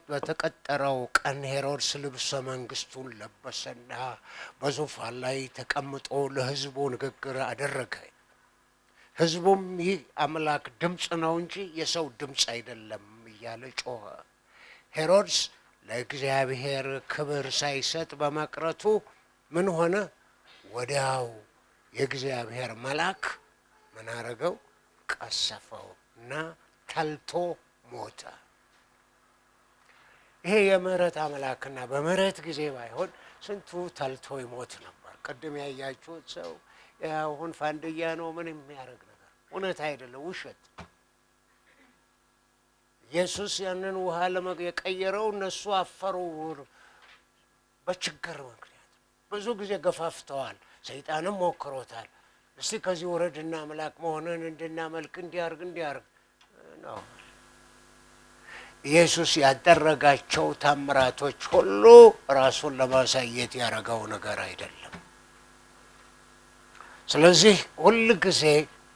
በተቀጠረው ቀን ሄሮድስ ልብሰ መንግስቱን ለበሰና በዙፋን ላይ ተቀምጦ ለሕዝቡ ንግግር አደረገ። ሕዝቡም ይህ አምላክ ድምፅ ነው እንጂ የሰው ድምፅ አይደለም እያለ ጮኸ። ሄሮድስ ለእግዚአብሔር ክብር ሳይሰጥ በመቅረቱ ምን ሆነ? ወዲያው የእግዚአብሔር መልአክ ምን አረገው? ቀሰፈው እና ተልቶ ሞተ። ይሄ የምህረት አምላክና በምህረት ጊዜ ባይሆን ስንቱ ተልቶ ይሞት ነበር። ቅድም ያያችሁት ሰው አሁን ፋንድያ ነው ምን የሚያደርግ ነገር እውነት አይደለም፣ ውሸት። ኢየሱስ ያንን ውሃ የቀየረው እነሱ አፈሩ። በችግር ምክንያት ብዙ ጊዜ ገፋፍተዋል። ሰይጣንም ሞክሮታል። እስቲ ከዚህ ወረድና አምላክ መሆንን እንድናመልክ እንዲያርግ ነው። ኢየሱስ ያደረጋቸው ታምራቶች ሁሉ ራሱን ለማሳየት ያደረገው ነገር አይደለም። ስለዚህ ሁል ጊዜ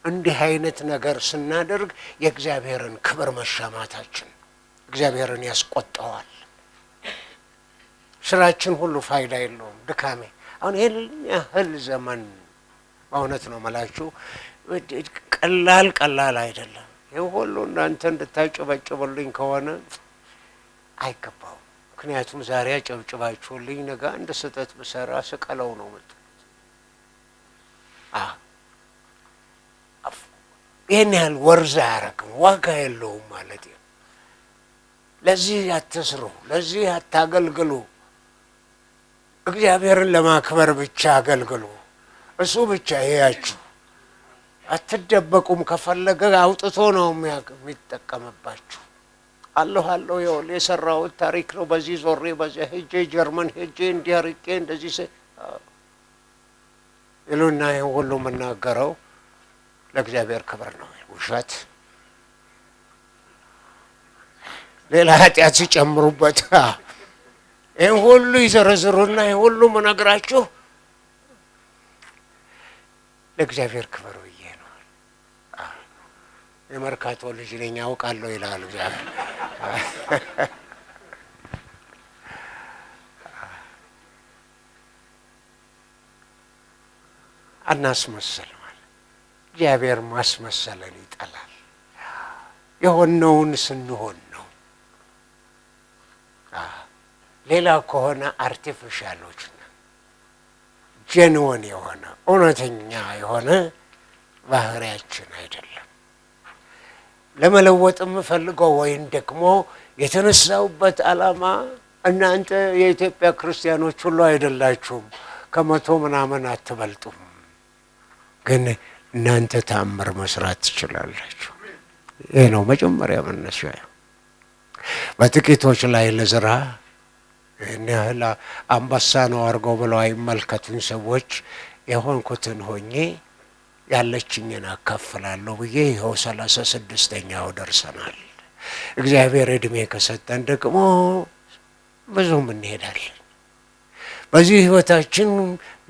እንዲህ አይነት ነገር ስናደርግ የእግዚአብሔርን ክብር መሻማታችን እግዚአብሔርን ያስቆጣዋል። ስራችን ሁሉ ፋይዳ የለውም፣ ድካሜ። አሁን ይህን ያህል ዘመን በእውነት ነው የምላችሁ ቀላል አይደለም። ይህ ሁሉ እናንተ እንድታጨበጭቡልኝ ከሆነ አይገባውም። ምክንያቱም ዛሬ አጨብጭባችሁልኝ ነገ አንድ ስህተት ብሰራ ስቀለው ነው የምትሉት። ይህን ያህል ወርዝ አያረግም፣ ዋጋ የለውም ማለት ነው። ለዚህ አትስሩ፣ ለዚህ አታገልግሉ። እግዚአብሔርን ለማክበር ብቻ አገልግሉ። እሱ ብቻ ይያችሁ። አትደበቁም። ከፈለገ አውጥቶ ነው የሚጠቀምባችሁ። አለሁ ይኸውልህ የሰራሁት ታሪክ ነው። በዚህ ዞሬ በዚያ ሄጄ ጀርመን ሄጄ እንዲያርቄ እንደዚህ ይሉና ይህን ሁሉ የምናገረው ለእግዚአብሔር ክብር ነው። ውሸት፣ ሌላ ኃጢአት ሲጨምሩበት ይህን ሁሉ ይዘረዝሩና ይህን ሁሉ ምነግራችሁ ለእግዚአብሔር ክብር ብዬ ነው። የመርካቶ ልጅ ነኝ አውቃለሁ ይላል እግዚአብሔር። አናስመስል ማለት እግዚአብሔር ማስመሰልን ይጠላል። የሆነውን ስንሆን ነው። ሌላ ከሆነ አርቲፊሻሎች ነን። ጀንወን የሆነ እውነተኛ የሆነ ባህሪያችን አይደለም። ለመለወጥ የምፈልገው ወይም ደግሞ የተነሳውበት ዓላማ እናንተ የኢትዮጵያ ክርስቲያኖች ሁሉ አይደላችሁም፣ 100 አትበልጡም፣ ግን እናንተ ተአምር መስራት ትችላላችሁ። ይሄ ነው መጀመሪያ መነሻ። በጥቂቶች ላይ ለዝራ ይህን ያህል አንበሳ ነው አድርገው ብለው አይመልከቱኝ ሰዎች። የሆንኩትን ሆኜ ያለችኝን አካፍላለሁ ብዬ ይኸው 36ኛው ደርሰናል። እግዚአብሔር እድሜ ከሰጠን ደግሞ ብዙም እንሄዳለን። በዚህ ህይወታችን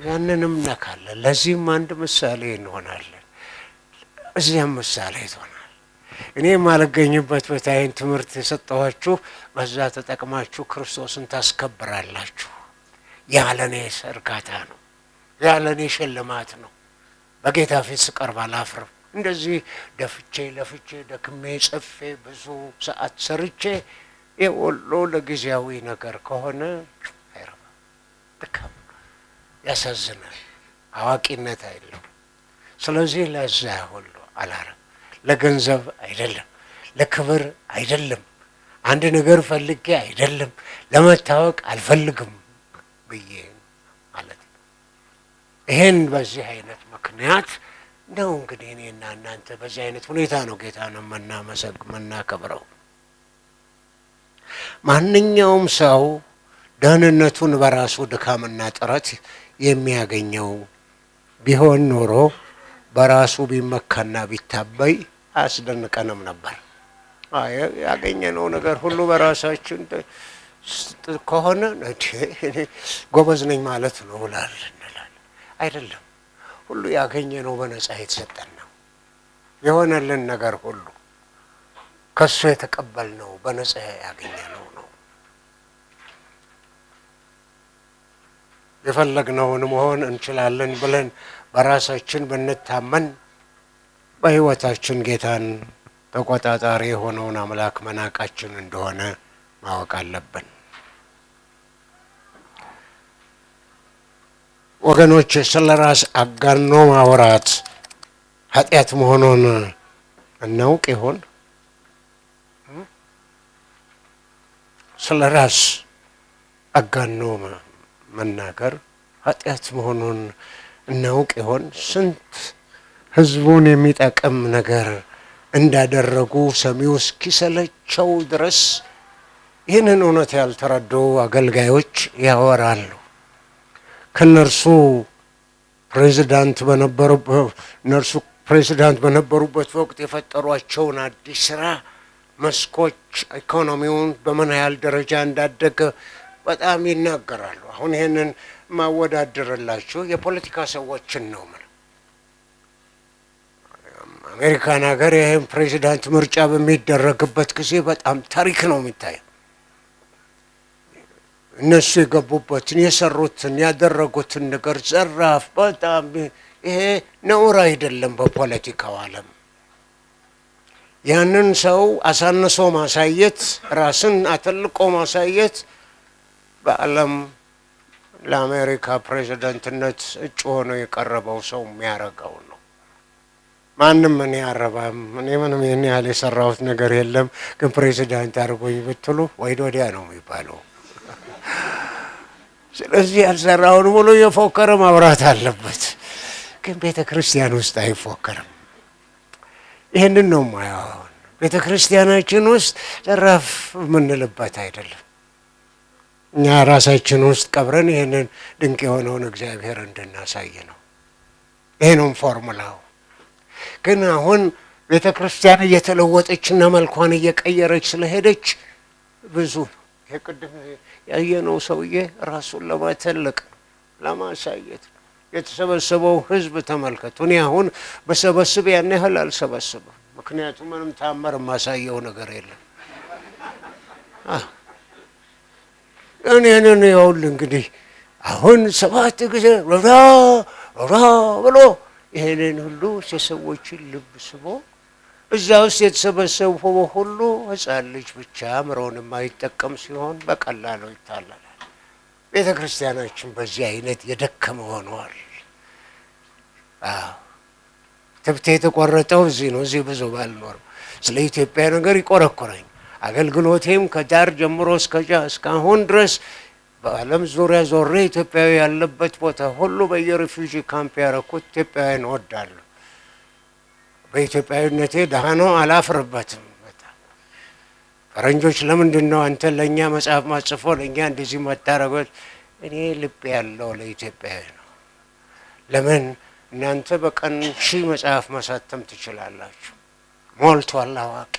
ያንንም ነካለን። ለዚህም አንድ ምሳሌ እንሆናለን፣ እዚያም ምሳሌ ትሆናል። እኔ የማልገኝበት ቦታዬን ትምህርት የሰጠኋችሁ በዛ ተጠቅማችሁ ክርስቶስን ታስከብራላችሁ። ያለኔ እርካታ ነው፣ ያለኔ ሽልማት ነው። በጌታ ፊት ስቀርብ አላፍርም። እንደዚህ ለፍቼ ደክሜ ጽፌ ብዙ ሰዓት ሰርቼ የወሎ ለጊዜያዊ ነገር ከሆነ አይረባም፣ ድካም፣ ያሳዝናል፣ አዋቂነት አይደለም። ስለዚህ ለዛ ሁሉ አላረም። ለገንዘብ አይደለም፣ ለክብር አይደለም፣ አንድ ነገር ፈልጌ አይደለም፣ ለመታወቅ አልፈልግም ብዬ ማለት ነው። ይሄን በዚህ አይነት ምክንያት ነው እንግዲህ እኔና እናንተ በዚህ አይነት ሁኔታ ነው ጌታን የምናከብረው። ማንኛውም ሰው ደህንነቱን በራሱ ድካምና ጥረት የሚያገኘው ቢሆን ኖሮ በራሱ ቢመካና ቢታበይ አያስደንቀንም ነበር። ያገኘነው ነገር ሁሉ በራሳችን ከሆነ ጎበዝ ነኝ ማለት ነው እንላለን። አይደለም። ሁሉ ያገኘነው በነፃ የተሰጠን ነው። የሆነልን ነገር ሁሉ ከሱ የተቀበልነው በነፃ ያገኘነው ነው። የፈለግነውን መሆን እንችላለን ብለን በራሳችን ብንታመን በሕይወታችን ጌታን ተቆጣጣሪ የሆነውን አምላክ መናቃችን እንደሆነ ማወቅ አለብን። ወገኖች፣ ስለ ራስ አጋኖ ማውራት ኃጢአት መሆኑን እናውቅ ይሆን? ስለ ራስ አጋኖ መናገር ኃጢአት መሆኑን እናውቅ ይሆን? ስንት ህዝቡን የሚጠቅም ነገር እንዳደረጉ ሰሚው እስኪሰለቸው ድረስ ይህንን እውነት ያልተረዱ አገልጋዮች ያወራሉ። ከነርሱ ፕሬዚዳንት በነበሩበት ወቅት የፈጠሯቸውን አዲስ ስራ መስኮች ኢኮኖሚውን በምን ያህል ደረጃ እንዳደገ በጣም ይናገራሉ። አሁን ይህንን ማወዳደርላችሁ የፖለቲካ ሰዎችን ነው። አሜሪካን ሀገር ይህም ፕሬዚዳንት ምርጫ በሚደረግበት ጊዜ በጣም ታሪክ ነው የሚታየው። እነሱ የገቡበትን የሰሩትን ያደረጉትን ነገር ዘራፍ በጣም ይሄ ነውር አይደለም። በፖለቲካው ዓለም ያንን ሰው አሳንሶ ማሳየት፣ ራስን አተልቆ ማሳየት በዓለም ለአሜሪካ ፕሬዚዳንትነት እጩ ሆኖ የቀረበው ሰው የሚያረገው ነው። ማንም እኔ አረባም እኔ ምንም ይህን ያህል የሰራሁት ነገር የለም ግን ፕሬዚዳንት አድርጎኝ ብትሉ ወይድ ወዲያ ነው የሚባለው። ስለዚህ ያልሰራውን ሙሉ የፎከረ ማውራት አለበት። ግን ቤተ ክርስቲያን ውስጥ አይፎከርም። ይህንን ነው ማያው። ቤተ ክርስቲያናችን ውስጥ ዘራፍ የምንልበት አይደለም። እኛ ራሳችን ውስጥ ቀብረን ይህንን ድንቅ የሆነውን እግዚአብሔር እንድናሳይ ነው። ይሄ ነው ፎርሙላው። ግን አሁን ቤተ ክርስቲያን እየተለወጠችና መልኳን እየቀየረች ስለሄደች ብዙ የቅድም ያየነው ሰውዬ ራሱን ለማተለቅ ለማሳየት የተሰበሰበው ህዝብ ተመልከቱ። እኔ አሁን በሰበስብ ያን ያህል አልሰበስብም፣ ምክንያቱም ምንም ታምር የማሳየው ነገር የለም። እኔንን ይኸውልህ እንግዲህ አሁን 7 ጊዜ ራ ብሎ ይሄንን ሁሉ የሰዎችን ልብ ስቦ እዛ ውስጥ የተሰበሰበው ሁሉ ሕፃን ልጅ ብቻ አእምሮውን የማይጠቀም ሲሆን በቀላሉ ይታለላል። ቤተ ክርስቲያናችን በዚህ አይነት የደከመ ሆኗል። ትብቴ የተቆረጠው እዚህ ነው። እዚህ ብዙ ባልኖርም ስለ ኢትዮጵያ ነገር ይቆረቆረኝ። አገልግሎቴም ከዳር ጀምሮ እስካሁን ድረስ በዓለም ዙሪያ ዞሬ ኢትዮጵያዊ ያለበት ቦታ ሁሉ በየሪፊውጂ ካምፕ ያረኩት ኢትዮጵያውያን እወዳለሁ። በኢትዮጵያዊነቴ ደሃ ነው አላፍርበትም። በጣም ፈረንጆች ለምንድን ነው አንተ ለእኛ መጽሐፍ ማጽፎ ለእኛ እንደዚህ መታረጎት? እኔ ልብ ያለው ለኢትዮጵያዊ ነው። ለምን እናንተ በቀን 1000 መጽሐፍ ማሳተም ትችላላችሁ፣ ሞልቷል አዋቂ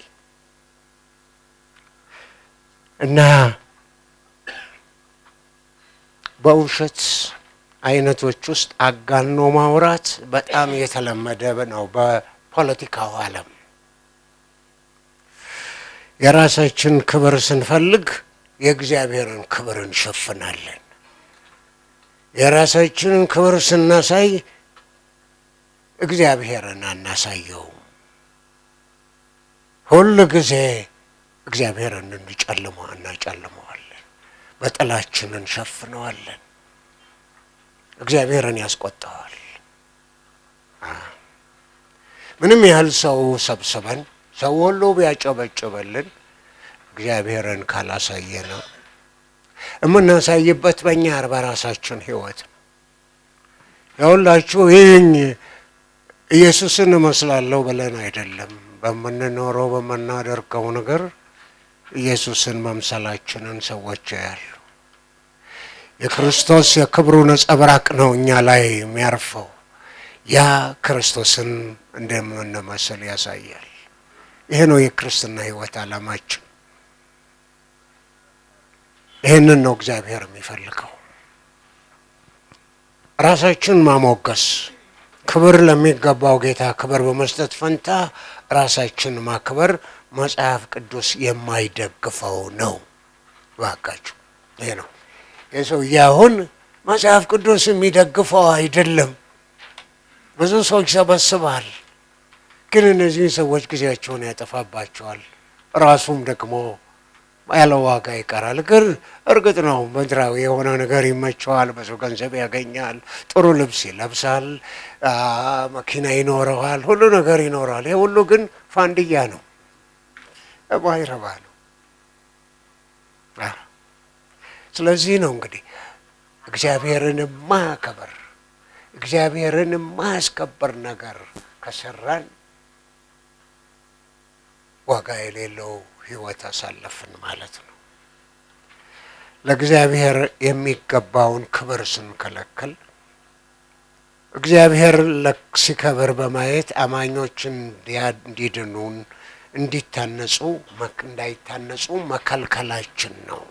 እና በውሸት አይነቶች ውስጥ አጋኖ ማውራት በጣም የተለመደ ነው በፖለቲካው ዓለም። የራሳችን ክብር ስንፈልግ የእግዚአብሔርን ክብር እንሸፍናለን። የራሳችንን ክብር ስናሳይ እግዚአብሔርን አናሳየውም። ሁሉ ጊዜ እግዚአብሔርን እናጨልመዋለን፣ በጥላችን እንሸፍነዋለን። እግዚአብሔርን ያስቆጣዋል። ምንም ያህል ሰው ሰብስበን ሰው ሁሉ ቢያጨበጭበልን እግዚአብሔርን ካላሳየ ነው የምናሳይበት በእኛ በራሳችን ህይወት ነው። ያውላችሁ ይህን ኢየሱስን እመስላለሁ ብለን አይደለም በምንኖረው በምናደርገው ነገር ኢየሱስን መምሰላችንን ሰዎች ያያሉ። የክርስቶስ የክብሩ ነጸብራቅ ነው እኛ ላይ የሚያርፈው። ያ ክርስቶስን እንደምንመስል ያሳያል። ይሄ ነው የክርስትና ህይወት ዓላማችን። ይሄንን ነው እግዚአብሔር የሚፈልገው። ራሳችን ማሞገስ፣ ክብር ለሚገባው ጌታ ክብር በመስጠት ፈንታ ራሳችን ማክበር መጽሐፍ ቅዱስ የማይደግፈው ነው። ባካችሁ ይሄ ነው የሰውዬ አሁን መጽሐፍ ቅዱስ የሚደግፈው አይደለም። ብዙ ሰው ይሰበስባል፣ ግን እነዚህ ሰዎች ጊዜያቸውን ያጠፋባቸዋል። ራሱም ደግሞ ያለ ዋጋ ይቀራል። ግን እርግጥ ነው ምድራዊ የሆነ ነገር ይመቸዋል፣ ብዙ ገንዘብ ያገኛል፣ ጥሩ ልብስ ይለብሳል፣ መኪና ይኖረዋል፣ ሁሉ ነገር ይኖረዋል። ይሄ ሁሉ ግን ፋንድያ ነው፣ ማይረባ ነው። ስለዚህ ነው እንግዲህ እግዚአብሔርን ማያከብር እግዚአብሔርን ማያስከብር ነገር ከሰራን ዋጋ የሌለው ህይወት አሳለፍን ማለት ነው። ለእግዚአብሔር የሚገባውን ክብር ስንከለክል እግዚአብሔር ሲከብር በማየት አማኞችን እንዲድኑን እንዳይታነጹ መከልከላችን ነው።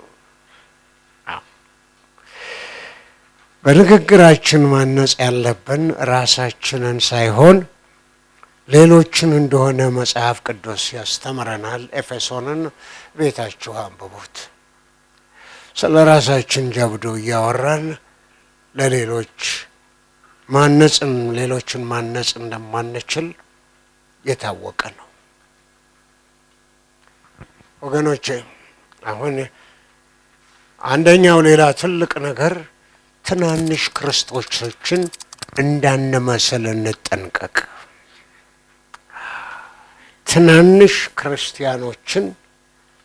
በንግግራችን ማነጽ ያለብን ራሳችንን ሳይሆን ሌሎችን እንደሆነ መጽሐፍ ቅዱስ ያስተምረናል። ኤፌሶንን ቤታችሁ አንብቡት። ስለ ራሳችን ጀብዱ እያወራን ለሌሎች ሌሎችን ማነጽ እንደማንችል የታወቀ ነው። ወገኖቼ አሁን አንደኛው ሌላ ትልቅ ነገር ትናንሽ ክርስቶሶችን እንዳንመስል እንጠንቀቅ። ትናንሽ ክርስቲያኖችን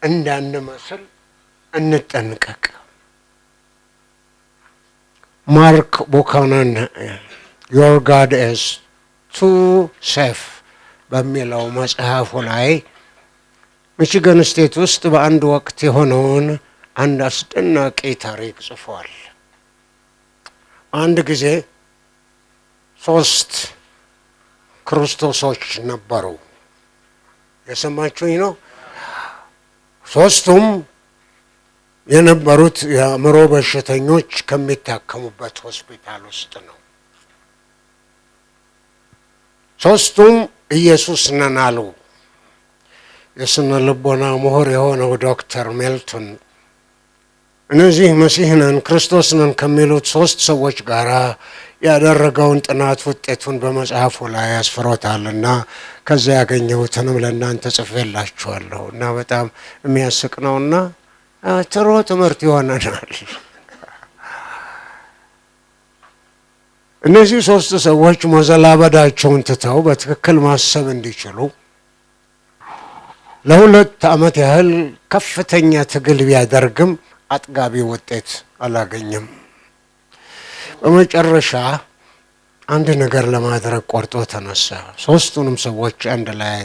እንዳንመስል እንጠንቀቅ። ማርክ ቡካናን ዮር ጋድ ኢዝ ቱ ሴፍ በሚለው መጽሐፉ ላይ ሚቺገን ስቴት ውስጥ በአንድ ወቅት የሆነውን አንድ አስደናቂ ታሪክ ጽፏል። አንድ ጊዜ 3 ክርስቶሶች ነበሩ። የሰማችሁኝ ነው? 3ቱም የነበሩት የአእምሮ በሽተኞች ከሚታከሙበት ሆስፒታል ውስጥ ነው። 3ቱም ኢየሱስ ነን አሉ። የስነ ልቦና ምሁር የሆነው ዶክተር ሜልቶን እነዚህ መሲህ ነን ክርስቶስ ነን ከሚሉት 3 ሰዎች ጋር ያደረገውን ጥናት ውጤቱን በመጽሐፉ ላይ ያስፍሮታልና ከዚያ ያገኘሁትንም ለእናንተ ጽፌላችኋለሁ እና በጣም የሚያስቅ ነውና ጥሩ ትምህርት ይሆነናል። እነዚህ 3 ሰዎች መዘላበዳቸውን ትተው በትክክል ማሰብ እንዲችሉ ለ2 ዓመት ያህል ከፍተኛ ትግል ቢያደርግም አጥጋቢ ውጤት አላገኘም። በመጨረሻ አንድ ነገር ለማድረግ ቆርጦ ተነሳ። 3ቱንም ሰዎች አንድ ላይ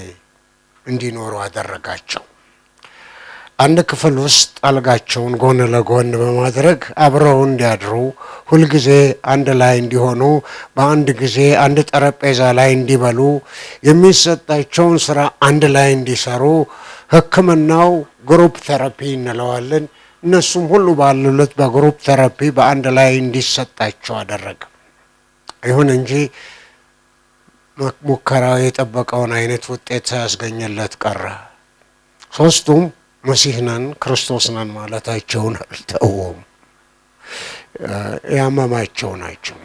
እንዲኖሩ አደረጋቸው። አንድ ክፍል ውስጥ አልጋቸውን ጎን ለጎን በማድረግ አብረው እንዲያድሩ፣ ሁልጊዜ አንድ ላይ እንዲሆኑ፣ በአንድ ጊዜ አንድ ጠረጴዛ ላይ እንዲበሉ፣ የሚሰጣቸውን ስራ አንድ ላይ እንዲሰሩ፣ ሕክምናው ግሩፕ ቴራፒ እንለዋለን፣ እነሱም ሁሉ ባሉለት በግሩፕ ቴራፒ በአንድ ላይ እንዲሰጣቸው አደረገ። ይሁን እንጂ ሙከራው የጠበቀውን አይነት ውጤት ሳያስገኝለት ቀረ። 3ቱም መሲህ ነን ክርስቶስ ነን ማለታቸውን አልተውም። ያመማቸው ናቸው።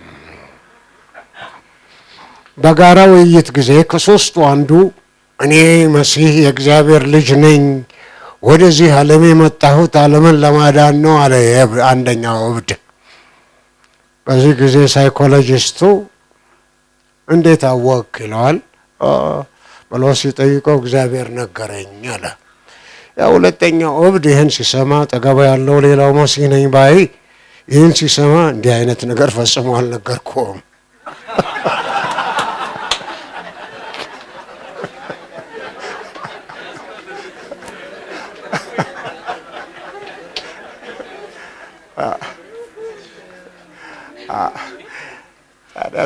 በጋራ ውይይት ጊዜ ከ3ቱ አንዱ እኔ መሲህ የእግዚአብሔር ልጅ ነኝ፣ ወደዚህ ዓለም የመጣሁት ዓለምን ለማዳን ነው አለ አንደኛው እብድ። በዚህ ጊዜ ሳይኮሎጂስቱ እንዴት አወቅ ይለዋል። ብሎ ሲጠይቀው እግዚአብሔር ነገረኝ አለ። ያ ሁለተኛው እብድ ይህን ሲሰማ ጠገባ ያለው ሌላው መሲህ ነኝ ባይ ይህን ሲሰማ እንዲህ አይነት ነገር ፈጽሞ አልነገርኩም።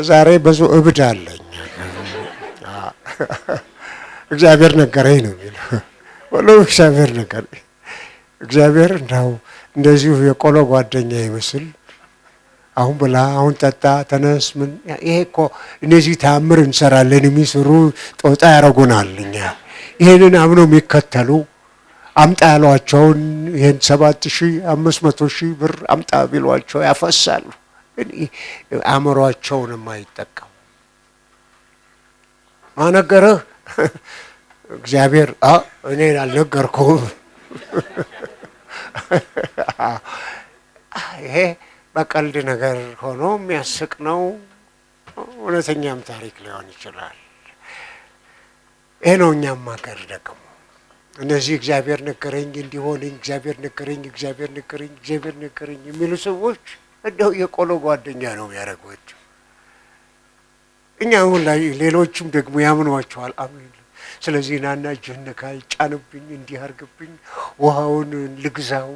ዛሬ ብዙ እብድ አለኝ። እግዚአብሔር ነገረኝ ነው የሚለው። ወሎ እግዚአብሔር ነገረኝ። እግዚአብሔር እንደዚሁ የቆሎ ጓደኛ ይመስል አሁን ብላ፣ አሁን ጠጣ፣ ተነስ ምን ይሄ እኮ እነዚህ ተአምር እንሰራለን የሚሰሩ ጦጣ ያረጉናል። እኛ ይህንን አምነው የሚከተሉ አምጣ ያሏቸውን ይህን 7,500,000 ብር አምጣ ቢሏቸው ያፈሳሉ። አእምሯቸውን የማይጠቀሙ ማነገረህ እግዚአብሔር እኔን አልነገርኩም። ይሄ በቀልድ ነገር ሆኖ የሚያስቅ ነው። እውነተኛም ታሪክ ሊሆን ይችላል። ይሄ ነው እኛም ሀገር ደግሞ እነዚህ እግዚአብሔር ነገረኝ እንዲሆነኝ፣ እግዚአብሔር ነገረኝ፣ እግዚአብሔር ነገረኝ፣ እግዚአብሔር ነገረኝ የሚሉ ሰዎች እንደው የቆሎ ጓደኛ ነው የሚያደርጓቸው። እኛ አሁን ላይ ሌሎችም ደግሞ ያምኗቸዋል። አሜን። ስለዚህ ናና እጅህን ነካ፣ ጫንብኝ፣ እንዲህ አርግብኝ፣ ውሃውን ልግዛው፣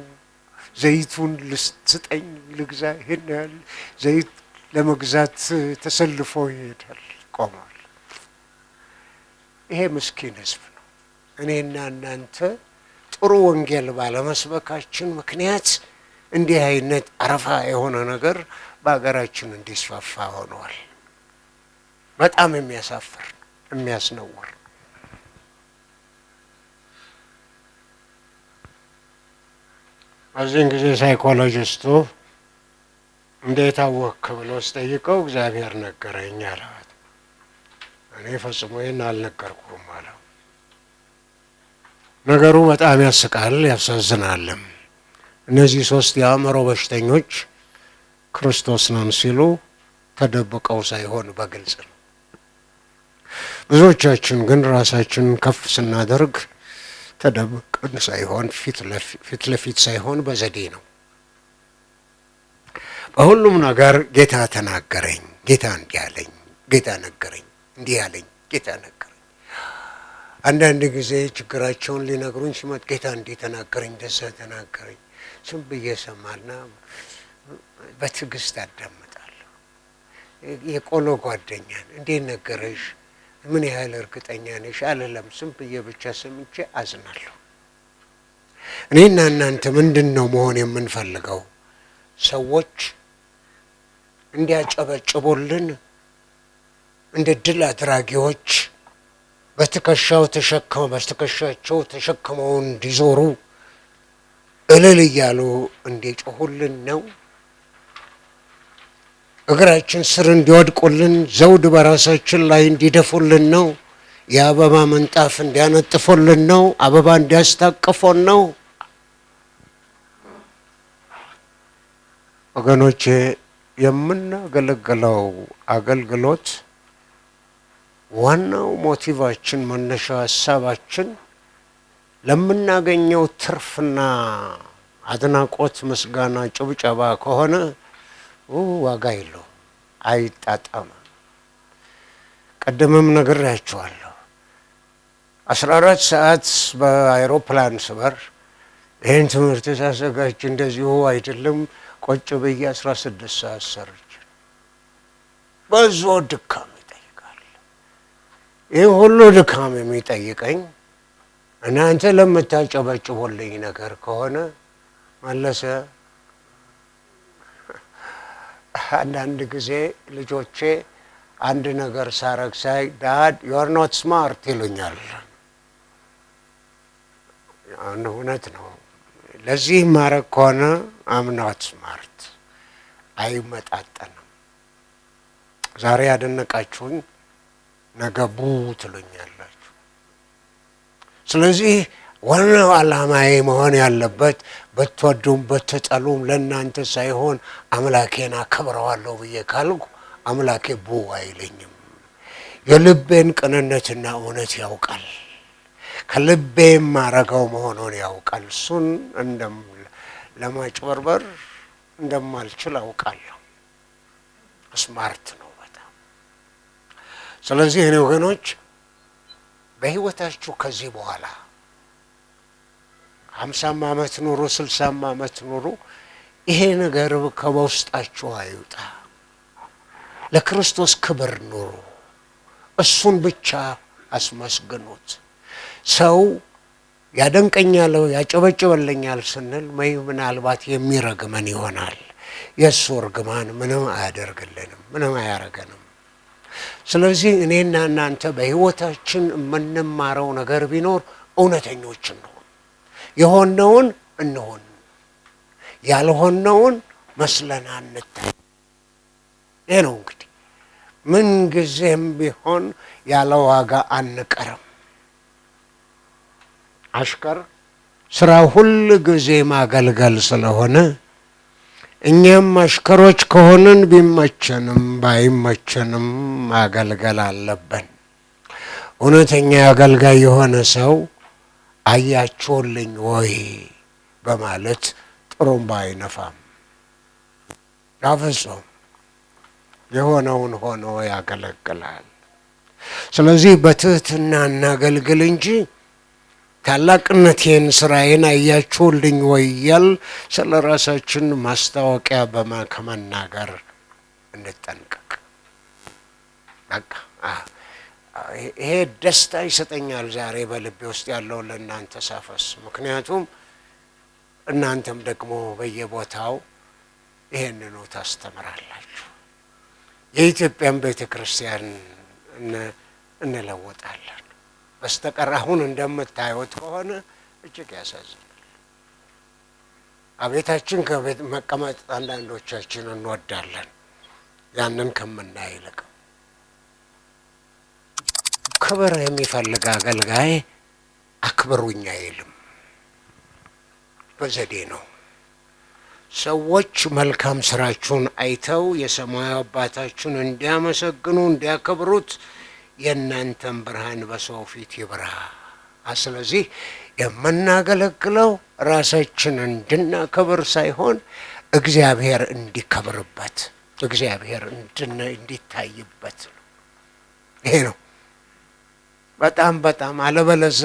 ዘይቱን ልስጠኝ፣ ልግዛ። ይሄን ያህል ዘይት ለመግዛት ተሰልፎ ይሄዳል፣ ቆሟል። ይሄ ምስኪን ህዝብ ነው። እኔና እናንተ ጥሩ ወንጌል ባለመስበካችን ምክንያት እንዲህ አይነት አረፋ የሆነ ነገር በአገራችን እንዲስፋፋ ሆኗል። በጣም የሚያሳፍር የሚያስነውር። በዚህን ጊዜ ሳይኮሎጂስቱ እንዴት አወክ ብሎ ስጠይቀው እግዚአብሔር ነገረኝ አላት። እኔ ፈጽሞ ይህን አልነገርኩም አለው። ነገሩ በጣም ያስቃል ያሳዝናልም። እነዚህ 3 የአእምሮ በሽተኞች ክርስቶስ ነን ሲሉ ተደብቀው ሳይሆን በግልጽ ነው። ብዙዎቻችን ግን ራሳችን ከፍ ስናደርግ ተደብቀን ሳይሆን ፊት ለፊት ሳይሆን በዘዴ ነው። በሁሉም ነገር ጌታ ተናገረኝ፣ ጌታ እንዲህ አለኝ፣ ጌታ ነገረኝ፣ እንዲህ አለኝ፣ ጌታ ነገረኝ። አንዳንድ ጊዜ ችግራቸውን ሊነግሩኝ ሲመጥ ጌታ እንዲህ ተናገረኝ፣ እንደዛ ተናገረኝ ዝም ብዬ ሰማና በትዕግስት አዳምጣለሁ። የቆሎ ጓደኛን እንዴት ነገረሽ? ምን ያህል እርግጠኛ ነሽ? አልለም። ዝም ብዬ ብቻ ሰምቼ አዝናለሁ። እኔና እናንተ ምንድነው መሆን የምንፈልገው? ሰዎች እንዲያጨበጭቡልን እንደ ድል አድራጊዎች በትከሻቸው ተሸክመው እንዲዞሩ እልል እያሉ እንዲጮሁልን ነው? እግራችን ስር እንዲወድቁልን ዘውድ በራሳችን ላይ እንዲደፉልን ነው? የአበባ ምንጣፍ እንዲያነጥፉልን ነው? አበባ እንዲያስታቅፉን ነው? ወገኖቼ የምናገለግለው አገልግሎት ዋናው ሞቲቫችን መነሻ ሀሳባችን ለምናገኘው ትርፍና አድናቆት፣ ምስጋና፣ ጭብጨባ ከሆነ ዋጋ የለውም፣ አይጣጣምም። ቀደምም ነግሬያችኋለሁ። 14 ሰዓት በአይሮፕላን ስበር ይህን ትምህርት ሳዘጋጅ እንደዚሁ አይደለም ቆጭ ብዬ 16 ሰዓት ሰርች። ብዙ ድካም ይጠይቃል። ይህ ሁሉ ድካም የሚጠይቀኝ እናንተ ለምታጨበጭቡልኝ ነገር ከሆነ መለሰ። አንዳንድ ጊዜ ልጆቼ አንድ ነገር ሳረግ ሳይ ዳድ ዩ አር ኖት ስማርት ይሉኛል። እውነት ነው። ለዚህ ማረግ ከሆነ አም ኖት ስማርት አይመጣጠንም። ዛሬ ያደነቃችሁኝ ነገ ቡ ትሉኛላችሁ። ስለዚህ ዋናው ዓላማዬ መሆን ያለበት በትወዱም በተጠሉም ለእናንተ ሳይሆን አምላኬን አከብረዋለሁ ብዬ ካልኩ አምላኬ ቡ አይለኝም። የልቤን ቅንነትና እውነት ያውቃል። ከልቤ ማረገው መሆኑን ያውቃል። እሱን ለማጭበርበር እንደማልችል አውቃለሁ። ስማርት ነው በጣም። ስለዚህ እኔ ወገኖች በህይወታችሁ ከዚህ በኋላ 50 ዓመት ኑሩ፣ 60 ዓመት ኑሩ፣ ይሄ ነገር ከውስጣችሁ አይውጣ። ለክርስቶስ ክብር ኑሩ። እሱን ብቻ አስመስግኑት። ሰው ያደንቀኛል ያጨበጭበልኛል ስንል ምናልባት የሚረግመን ይሆናል። የእሱ እርግማን ምንም አያደርግልንም፣ ምንም አያረገንም። ስለዚህ እኔና እናንተ በሕይወታችን የምንማረው ነገር ቢኖር እውነተኞች እንሆን፣ የሆነውን እንሆን፣ ያልሆነውን መስለን አንታይ። ይሄ ነው እንግዲህ ምን ጊዜም ቢሆን ያለ ዋጋ አንቀርም። አሽከር ስራ ሁል ጊዜ ማገልገል ስለሆነ እኛም አሽከሮች ከሆንን ቢመቸንም ባይመቸንም ማገልገል አለብን። እውነተኛ አገልጋይ የሆነ ሰው አያችሁልኝ ወይ በማለት ጥሩምባ አይነፋም። በፍጹም የሆነውን ሆኖ ያገለግላል። ስለዚህ በትህትና እናገልግል እንጂ ታላቅነቴን ስራዬን አያችሁልኝ ወይ እያል ስለ ራሳችን ማስታወቂያ ከመናገር እንጠንቀቅ። በቃ ይሄ ደስታ ይሰጠኛል ዛሬ በልቤ ውስጥ ያለው ለእናንተ ሳፈስ። ምክንያቱም እናንተም ደግሞ በየቦታው ይሄንኑ ታስተምራላችሁ። የኢትዮጵያን ቤተ ክርስቲያን እንለውጣለን። በስተቀር አሁን እንደምታዩት ከሆነ እጅግ ያሳዝናል። አቤታችን ከቤት መቀመጥ አንዳንዶቻችን እንወዳለን፣ ያንን ከምናይ ይልቅ ክብር የሚፈልግ አገልጋይ አክብሩኝ አይልም። በዘዴ ነው። ሰዎች መልካም ስራችሁን አይተው የሰማያዊ አባታችሁን እንዲያመሰግኑ እንዲያከብሩት የእናንተን ብርሃን በሰው ፊት ይብራ። ስለዚህ የምናገለግለው ራሳችን እንድናከብር ሳይሆን እግዚአብሔር እንዲከብርበት፣ እግዚአብሔር እንዲታይበት ነው። ይሄ ነው በጣም በጣም አለበለዛ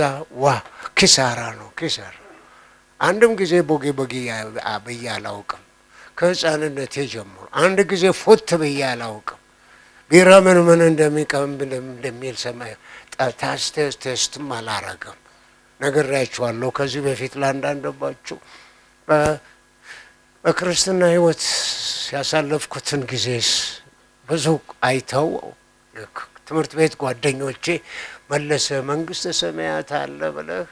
ኪሳራ ነው። ኪሳራ አንድም ጊዜ ቦጌ ብዬ አላውቅም። ከህፃንነቴ ጀምሮ አንድ ጊዜ ፉት ብዬ አላውቅም። ቢራ ምን እንደሚል ሰማይ ቴስትም አላረገም። ነግሬያችኋለሁ ከዚህ በፊት ለአንዳንዶቻችሁ በክርስትና ህይወት ያሳለፍኩትን ጊዜስ ብዙ አይተው ትምህርት ቤት ጓደኞቼ መለሰ መንግስተ ሰማያት አለ ብለህ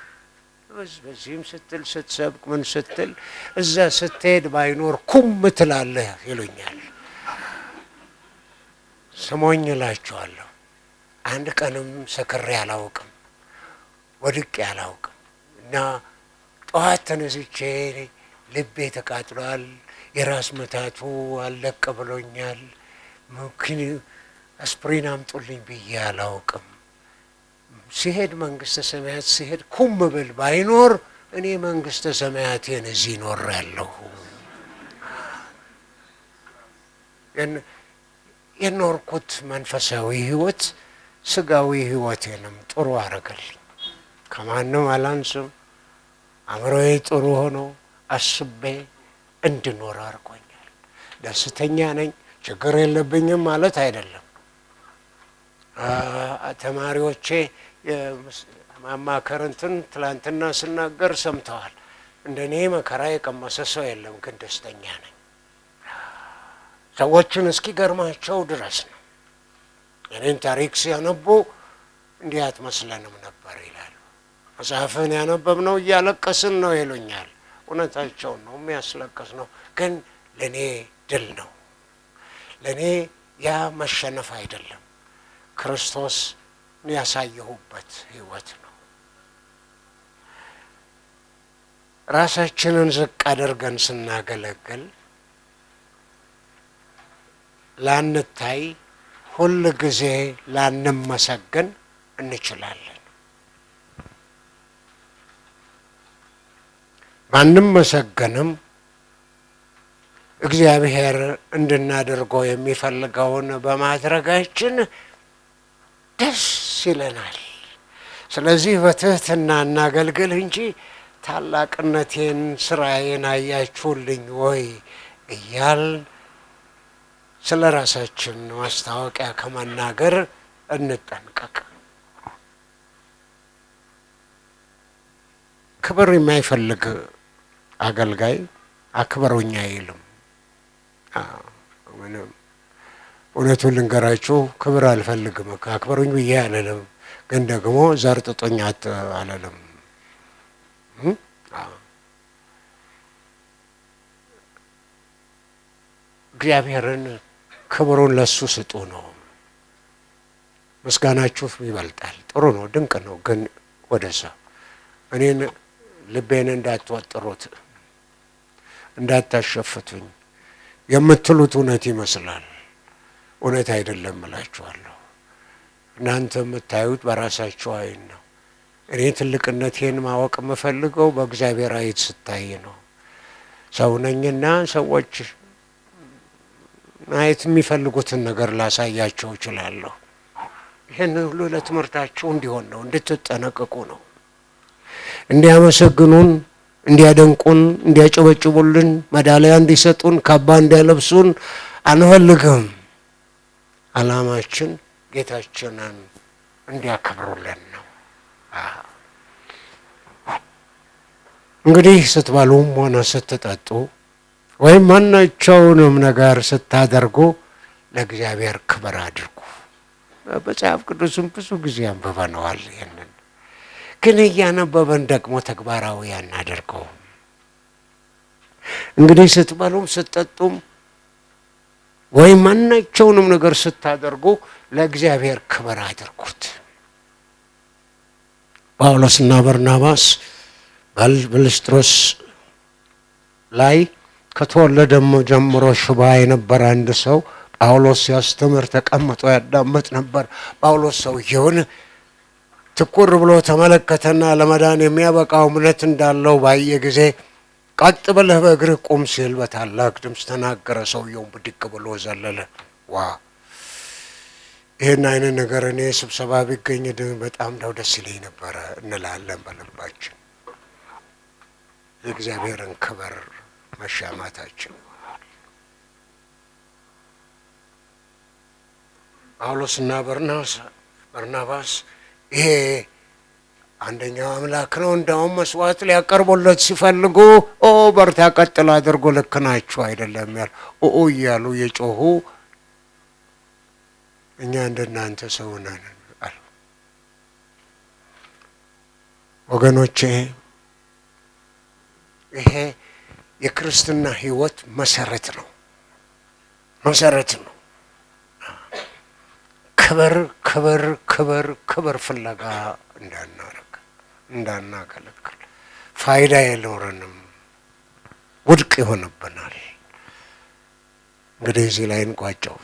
በዚህም ስትል ስትሰብክ ምን ስትል እዛ ስትሄድ ባይኖር ኩም ትላለህ ይሉኛል። ስሞኝ እላችኋለሁ አንድ ቀንም ሰክሬ አላውቅም፣ ወድቄ አላውቅም። እና ጠዋት ተነስቼ ልቤ ተቃጥሏል፣ የራስ መታቱ አለቀ ብሎኛል፣ ምክን አስፕሪን አምጡልኝ ብዬ አላውቅም። ሲሄድ መንግስተ ሰማያት ሲሄድ ኩም ብል ባይኖር እኔ መንግስተ ሰማያቴን እዚህ ኖሬያለሁ። የኖርኩት መንፈሳዊ ህይወት ስጋዊ ህይወቴንም ጥሩ አረገልኝ። ከማንም አላንስም። አእምሮዬ ጥሩ ሆኖ አስቤ እንድኖር አድርጎኛል። ደስተኛ ነኝ፣ ችግር የለብኝም ማለት አይደለም። ተማሪዎቼ ማማከርንትን ትላንትና ስናገር ሰምተዋል። እንደኔ መከራ የቀመሰ ሰው የለም፣ ግን ደስተኛ ነኝ። ሰዎችን እስኪገርማቸው ድረስ ነው። እኔን ታሪክ ሲያነቡ እንዲህ አትመስለንም ነበር ይላሉ። መጽሐፍን ያነበብነው እያለቀስን ነው ይሉኛል። እውነታቸውን ነው፣ የሚያስለቅስ ነው። ግን ለእኔ ድል ነው። ለእኔ ያ መሸነፍ አይደለም፣ ክርስቶስ ያሳየሁበት ህይወት ነው። ራሳችንን ዝቅ አድርገን ስናገለግል ላንታይ፣ ሁል ጊዜ ላንመሰገን እንችላለን። ባንመሰገንም እግዚአብሔር እንድናደርገው የሚፈልገውን በማድረጋችን ደስ ይለናል። ስለዚህ በትህትና እናገልግል እንጂ ታላቅነቴን ስራዬን አያችሁልኝ ወይ እያልን ስለ ራሳችን ማስታወቂያ ከመናገር እንጠንቀቅ። ክብር የማይፈልግ አገልጋይ አክብሩኝ አይልም። ምንም እውነቱን ልንገራችሁ ክብር አልፈልግም። አክብሩኝ ብዬ አልልም፣ ግን ደግሞ ዘርጥጦኝ አልልም። እግዚአብሔርን ክብሩን ለሱ ስጡ ነው። ምስጋናችሁ ይበልጣል። ጥሩ ነው፣ ድንቅ ነው። ግን ወደዛ እኔን ልቤን እንዳትወጥሩት፣ እንዳታሸፍቱኝ የምትሉት እውነት ይመስላል። እውነት አይደለም እላችኋለሁ። እናንተ የምታዩት በራሳችሁ አይን ነው። እኔ ትልቅነቴን ማወቅ የምፈልገው በእግዚአብሔር አይን ስታይ ነው። ሰው ነኝና ሰዎች ማየት የሚፈልጉትን ነገር ላሳያቸው እችላለሁ። ይህን ሁሉ ለትምህርታችሁ እንዲሆን ነው፣ እንድትጠነቀቁ ነው። እንዲያመሰግኑን፣ እንዲያደንቁን፣ እንዲያጨበጭቡልን፣ መዳሊያ እንዲሰጡን፣ ካባ እንዲያለብሱን አንፈልግም። ዓላማችን ጌታችንን እንዲያከብሩልን ነው። እንግዲህ ስትበሉም ሆነ ስትጠጡ ወይም ማናቸውንም ነገር ስታደርጉ ለእግዚአብሔር ክብር አድርጉ። መጽሐፍ ቅዱስም ብዙ ጊዜ አንብበነዋል። ይህንን ግን እያነበበን ደግሞ ተግባራዊ አናደርገውም። እንግዲህ ስትበሉም ስትጠጡም ወይም ማናቸውንም ነገር ስታደርጉ ለእግዚአብሔር ክብር አድርጉት። ጳውሎስና በርናባስ በልስጥሮስ ላይ ከተወለደ ጀምሮ ሽባ የነበረ አንድ ሰው ጳውሎስ ሲያስተምር ተቀምጦ ያዳምጥ ነበር። ጳውሎስ ሰውየውን ትኩር ብሎ ተመለከተና ለመዳን የሚያበቃው እምነት እንዳለው ባየ ጊዜ ቀጥ ብለህ በእግርህ ቁም ሲል በታላቅ ድምፅ ተናገረ። ሰውየውን ብድግ ብሎ ዘለለ። ዋ ይህን አይነት ነገር እኔ ስብሰባ ቢገኝ በጣም ደስ ይለኝ ነበረ እንላለን በልባችን። የእግዚአብሔርን ክብር መሻማታችን። ጳውሎስና በርናባስ ይሄ አንደኛው አምላክ ነው፣ እንዳውም መስዋዕት ሊያቀርቡለት ሲፈልጉ በርታ ቀጥል አድርጎ ልክ ናችሁ አይደለም ያል እያሉ የጮሁ እኛ እንደናንተ ሰው ነን አሉ። ወገኖቼ ይሄ የክርስትና ሕይወት መሰረት ነው። ክብር ፍለጋ እንዳናገለግል ፋይዳ የለውረንም፣ ውድቅ ይሆንብናል። እንግዲህ እዚህ ላይ እንቋጨው።